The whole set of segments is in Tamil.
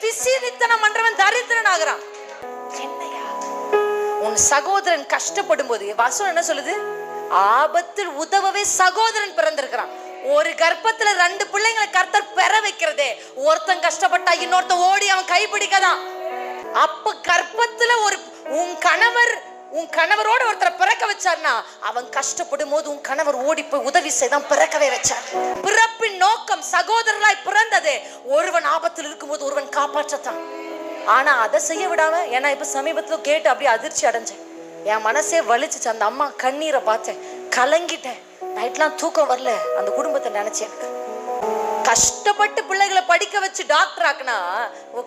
பிசினித்தனம் பண்றவன் தரித்திரன் ஆகிறான். என்னையா உன் சகோதரன் கஷ்டப்படும் போது வசனம் என்ன சொல்லுது? ஆபத்தில் உதவவே சகோதரன் பிறந்திருக்கிறான். ஒரு கர்ப்பத்துல 2 பிள்ளைங்களை கர்த்தர் பெற வைக்கிறதே, ஒருத்தன் கஷ்டப்பட்டா இன்னொருத்தன் ஓடி அவன் கைப்பிடிக்கதான். அப்ப கர்ப்பத்துல உன் கணவரோட ஒருத்தரை பிறக்க வச்சார்னா, அவன் கஷ்டப்படும் போது உன் கணவர் ஓடி போய் உதவி செய்தான் பிறக்கவே வச்சார். பிறப்பின் நோக்கம் சகோதரராய் பிறந்தது ஒருவன் ஆபத்தில் இருக்கும்போது ஒருவன் காப்பாற்றத்தான். ஆனா அதை செய்ய விடாம, ஏன்னா இப்ப சமீபத்துல கேட்டு அப்படியே அதிர்ச்சி அடைஞ்சேன். என் மனசே வலிச்சுச்சு. அந்த அம்மா கண்ணீரை பார்த்தேன், கலங்கிட்டேன். நைட்லாம் தூக்கம் வரல அந்த குடும்பத்தை நினைச்சேன். கஷ்டப்பட்டு பிள்ளைகளை படிக்க வச்சு டாக்டர் ஆக்குனா,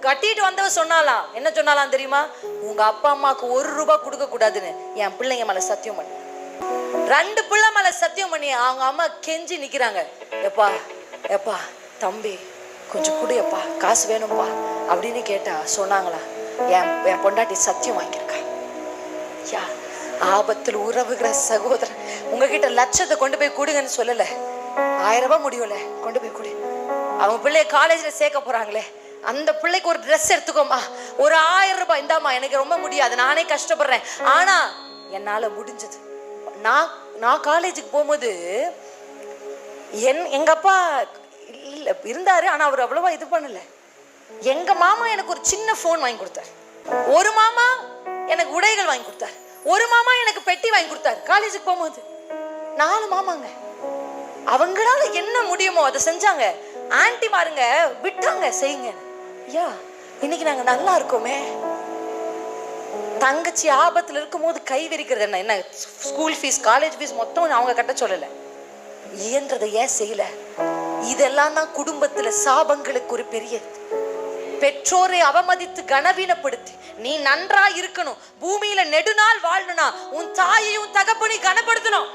கட்டிட்டு வந்தவ சொன்னாலாம், என்ன சொன்னாலாம் தெரியுமா? உங்க அப்பா அம்மாவுக்கு 1 ரூபாய் கொடுக்க கூடாதுன்னு என் பிள்ளைங்க மேல சத்தியம் பண்ணி, 2 பிள்ளை மேல சத்தியம் பண்ணி அவங்க அம்மா கெஞ்சி நிக்கிறாங்க. எப்பா எப்பா தம்பி கொஞ்சம் குடியப்பா, காசு வேணும்பா அப்படின்னு கேட்டா சொன்னாங்களா, என் பொண்டாட்டி சத்தியம் வாங்கியிருக்கா. யா, ஆபத்தில் உறவுகிற சகோதரன் உங்ககிட்ட லட்சத்தை கொண்டு போய் கொடுங்கன்னு சொல்லல, 1000 ரூபாய் முடியல கொண்டு போய் கொடு. அவங்க பிள்ளைய காலேஜ்ல சேர்க்க போறாங்களே, அந்த பிள்ளைக்கு ஒரு ட்ரெஸ் எடுத்துக்கோமா, ஒரு 1000 ரூபாய் இந்தாமா, எனக்கு ரொம்ப முடியாது, நானே கஷ்டப்படுறேன், ஆனா என்னால முடிஞ்சது. நான் காலேஜுக்கு போகும்போது எங்க அப்பா இல்ல இருந்தாரு, ஆனா அவர் அவ்வளவா இது பண்ணல. எங்க மாமா எனக்கு ஒரு சின்ன போன் வாங்கி கொடுத்தார், ஒரு மாமா எனக்கு உடைகள் வாங்கி கொடுத்தார், ஒரு மாமா எனக்கு பெட்டி வாங்கி கொடுத்தாரு. காலேஜுக்கு போகும்போது 4 மாமாங்க. அவங்களால என்ன முடியுமோ அதை செஞ்சாங்க. ஆன்டி பாருங்க விட்டாங்க செய்யுங்க. ஐயா, இன்னைக்கு நாங்க நல்லா இருக்கோமே. தங்கச்சி ஆபத்துல இருக்கும் போது கை விரிக்கிறது என்ன? ஸ்கூல் ஃபீஸ், காலேஜ் ஃபீஸ் மொத்தம் அவங்க கட்ட சொல்லல, இயன்றதை ஏன் செய்யல? இதெல்லாம் தான் குடும்பத்துல சாபங்களுக்கு ஒரு பெரிய. பெற்றோரை அவமதித்து கனவீனப்படுத்தி நீ நன்றா இருக்கணும், பூமியில நெடுநாள் வாழணும்னா உன் தாயையும் தகப்பனையும் கனப்படுத்தணும்.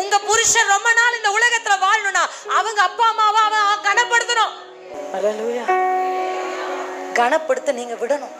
உங்க புருஷன் ரொம்ப நாள் இந்த உலகத்துல வாழணும்னா அவங்க அப்பா அம்மாவை அவன் கனப்படுத்தணும். கனப்படுத்த நீங்க விடணும்.